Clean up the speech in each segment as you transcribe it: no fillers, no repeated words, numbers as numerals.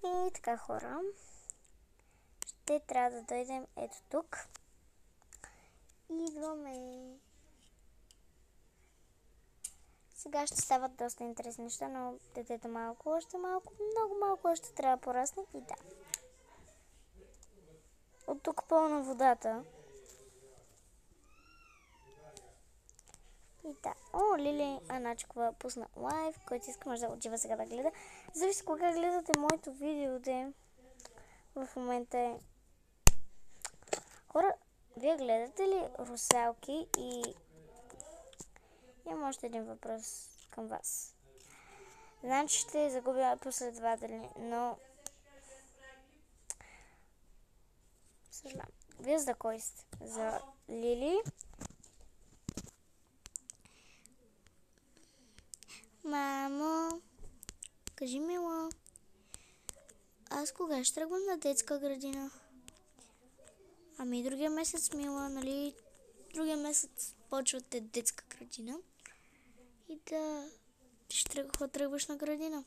И така, хора, ще трябва да дойдем ето тук. Идваме. Сега ще стават доста интересни неща, но детето малко, още малко, много малко още трябва да порасне и да. От тук пълна водата. И да. О, Лили Аначкова пусна лайв, който иска може да отива сега да гледа. Зависи кога гледате моето видео, де в момента е. Хора, вие гледате ли русалки и имам още един въпрос към вас. Знам, че ще загубя последователи, но съжалявам. Вие за кой сте? За Лили? Мамо, кажи мила, аз кога ще тръгвам на детска градина? Ами другия месец, мила, нали? Другия месец почвате детска градина. И да, ще тръгваш на градина.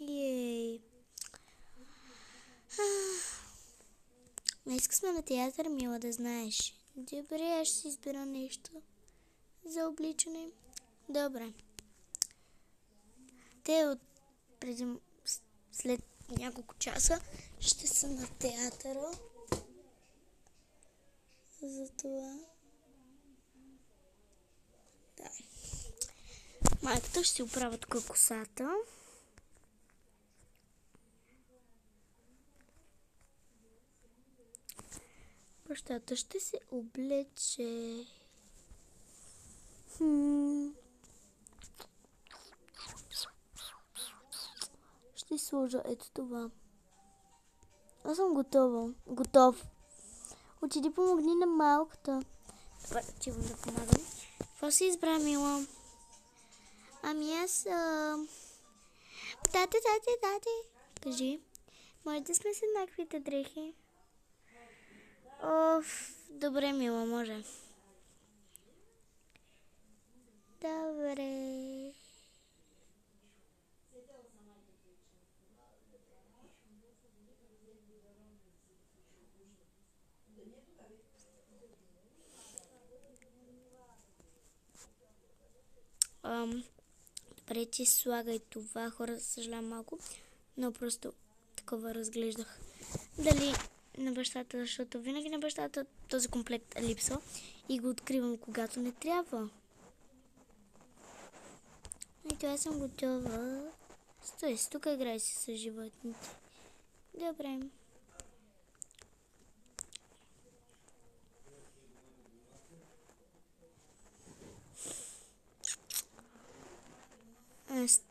Ей. Днеска сме на театър, мила, да знаеш. Добре, аз ще си избера нещо за обличане. Добре. Те след няколко часа ще са на театъра. Затова... Да. Майката ще си оправя тук косата. Бащата ще се облече. Ще сложа ето това. Аз съм готов. Отиди помогни на малката. Добре, отивам да помагам. Какво си избра, мила? Ами аз... Тати. Кажи. Може да сме с еднаквите дрехи? Добре, мила, може. Добре. Добре, ти слагай това, хора, съжалявам малко, но просто такова разглеждах. Дали на бащата, защото винаги на бащата този комплект липсва и го откривам когато не трябва. Ето, аз съм готова. Стой си, тук играй си с животните. Добре.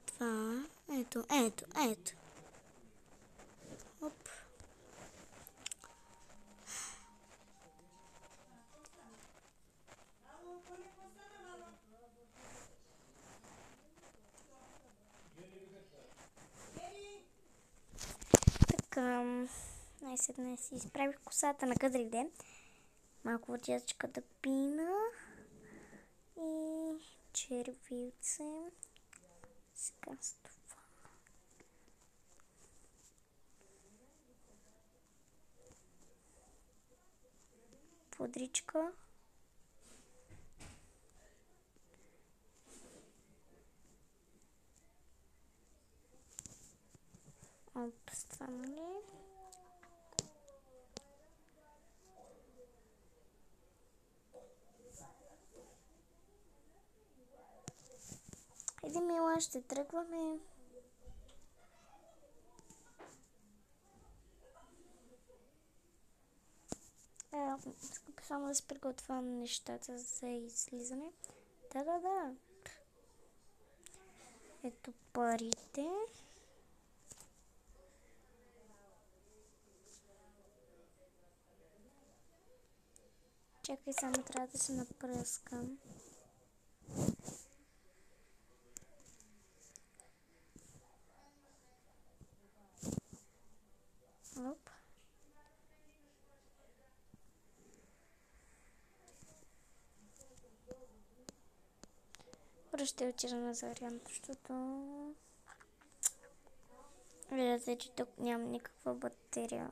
Това. Ето. Оп. Така, най-сетне си изправих косата на кадрите. Малко водичка да пина. И червилце. Сега с това. Подричка. Обстване. Хайде, мила, ще тръгваме. Скъпи, само да си приготвям нещата за излизане. Да. Ето парите. Чакай, само трябва да се напръскам. Оп. Ще отида на зарядното, защото Виждате, че тук няма никаква батерия.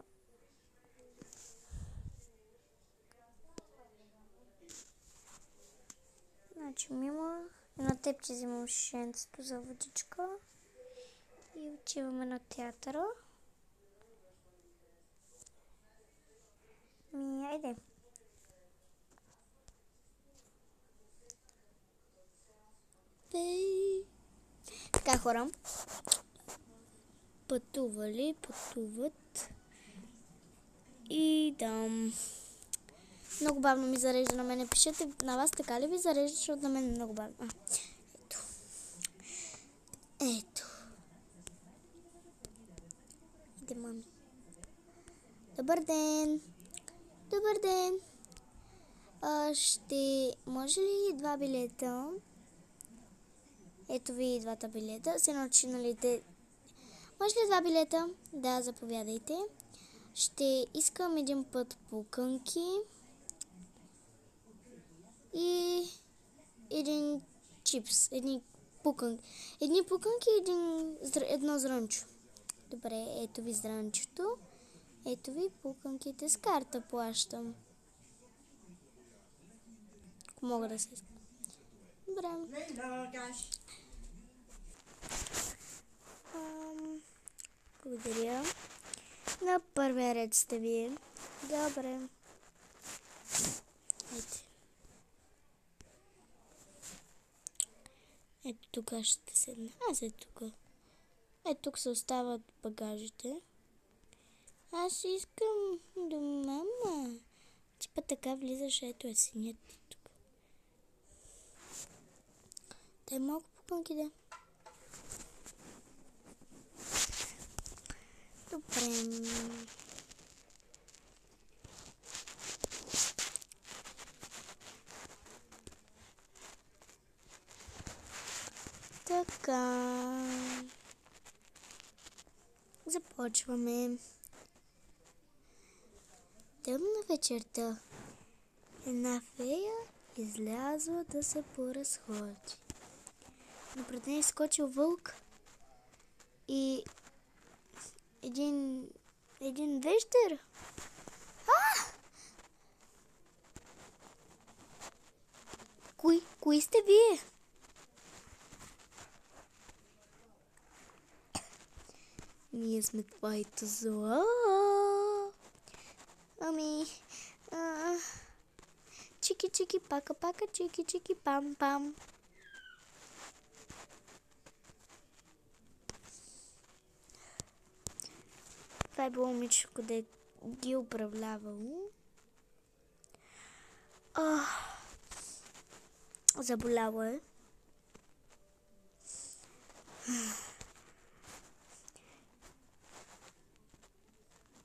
Значи мимо на теб че взимам шенцето за водичка и отиваме на театъра. Айде. Така, хора. Пътуват. И да. Много бавно ми зарежда на мене. Пишете на вас така ли ви зарежда, защото на мен е много бавно. Ето. Иде, мами. Добър ден. Може ли 2 билета? Ето ви и 2 билета. Се начиналите. Може ли 2 билета? Да, заповядайте. Ще искам 1 път пуканки. И 1 чипс. Едни пуканки и едно зранчо. Добре, ето ви зранчото. Ето ви пуканките. С карта плащам. Ако мога да се иска. Добре. Благодаря. На първия ред сте вие. Добре. Ето тук ще седна. Аз тук. Ето тук се остават багажите. Аз искам до мама. Ти път така влизаш, ето синят тук. Дай малко пуканки, да. Добре. Така. Започваме. Тъмна вечерта. Една фея излязла да се поразходи. Но пред нея изскочил вълк и един вещер. Кои сте вие? Ние сме твоето зло. Ами, чики, пака, чики, пам. Това е било момиче, къде ги управлявало. Заболяло е.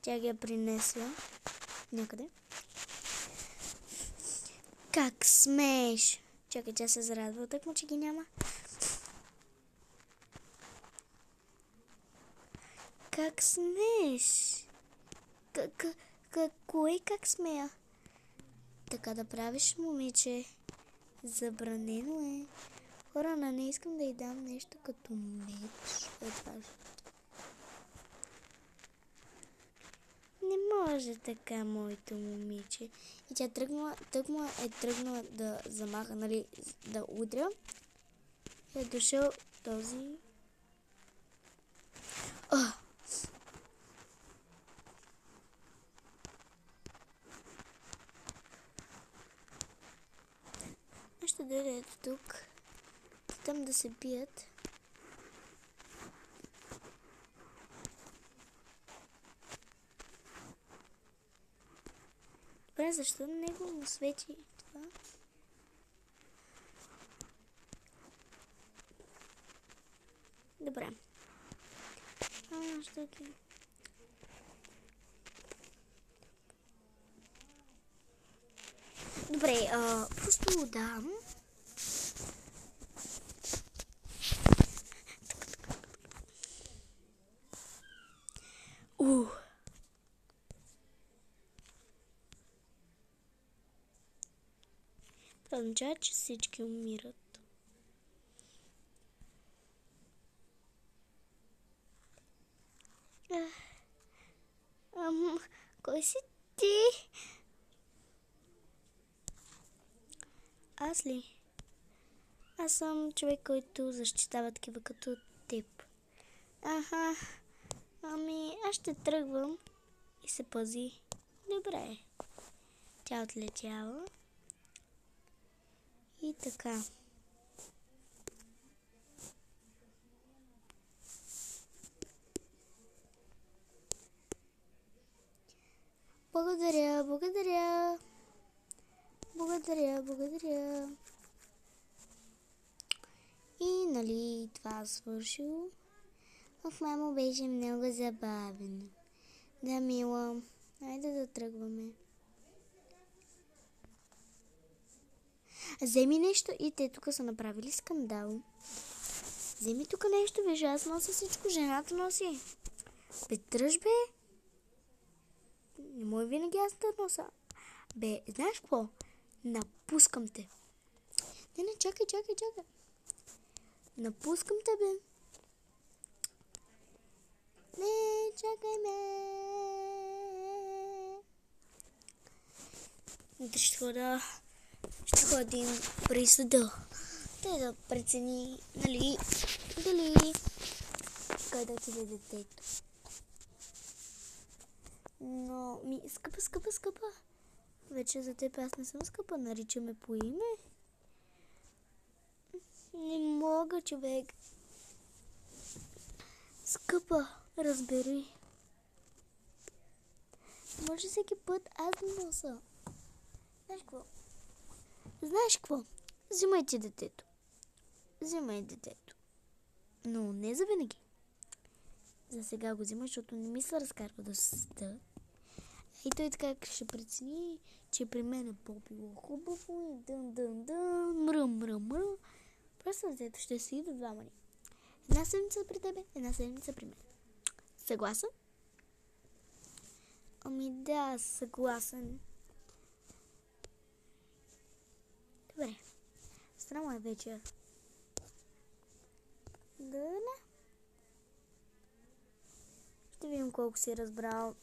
Тя ги е принесла някъде. Как смееш? Чакай, тя се зарадва. Тъкмо, че ги няма. Как смееш? Кое как смея? Така да правиш, момиче. Забранено е. Хора, не искам да й дам нещо като меч. Не може така, моето момиче. И тя тръгнала да замаха, нали, да удря. И е дошъл този... Ще дойде тук. Там да се бият. Добре, защо на него му свети това? Добре. Що ги... Добре, просто дам. Това означава, че всички умират. Кой си ти? Аз ли? Аз съм човек, който защитава такива като теб. Аха. Ами, аз ще тръгвам и се пази. Добре. Тя отлетява. И така. Благодаря, благодаря. Благодаря, благодаря. И нали това свършило? В мамо беше много забавено. Да, мила. Айде да тръгваме. Вземи нещо и те тук са направили скандал. Вземи тук нещо, виж, аз нося всичко, жената носи. Бе, тръж, бе. Не мога винаги аз да нося. Бе, знаеш какво? Напускам те. Не, чакай. Напускам те, бе. Не, чакай ме. Ще ходим при съда. Той да прецени, нали, дали къде да отиде детето. Но скъпа. Вече за теб аз не съм скъпа, наричаме по име. Не мога, човек. Скъпа, разбери. Може всеки път аз да носа. Знаеш какво? Взимай детето. Но не за винаги. За сега го взимай, защото не мисля разкарва до съда. И той така ще прецени, че при мен е по-било хубаво и мръм. Просто детето ще си и до 2 мани. 1 седмица при тебе, 1 седмица при мен. Съгласен? Ами да, съгласен. Добре. Странно е вечер. Да. Ще видим колко си разбрал.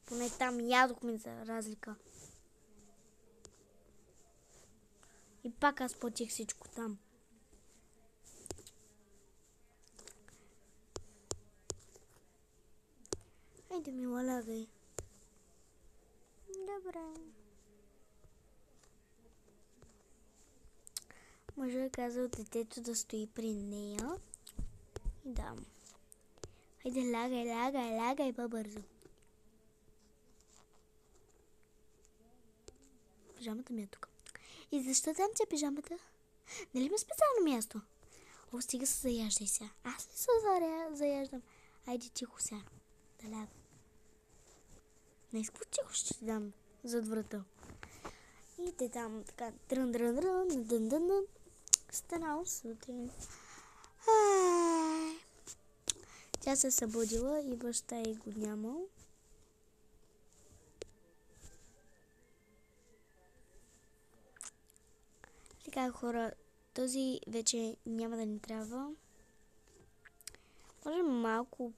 Поне там ядохме за разлика. И пак аз платих всичко там. Хайде, мила, лягай. Добре. Може да казал детето да стои при нея. И да. Хайде, лягай по-бързо. Пижамата ми е тук. И защо там ти е пижамата? Нали има специално място? О, стига се заяждай сега. Аз ли се заяждам? Айде тихо сега. Да лягам. Не искам тихо, ще ти дам зад врата. И те там така дрън. Станало сутрин. Тя се събудила и баща й го нямал. Така, хора, този вече няма да ни трябва. Може малко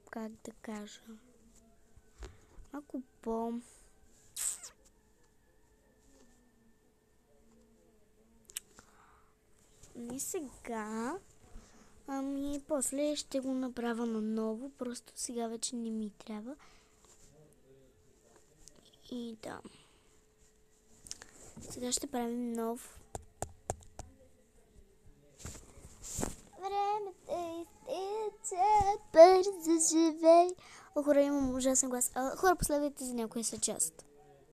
как да кажа? Малко не сега. Ами после ще го направя наново. Просто сега вече не ми трябва. И да. Сега ще правим нов. Времето изтече, бързо живей. Хора, имам ужасен глас. Хора, последвайте за някоя част.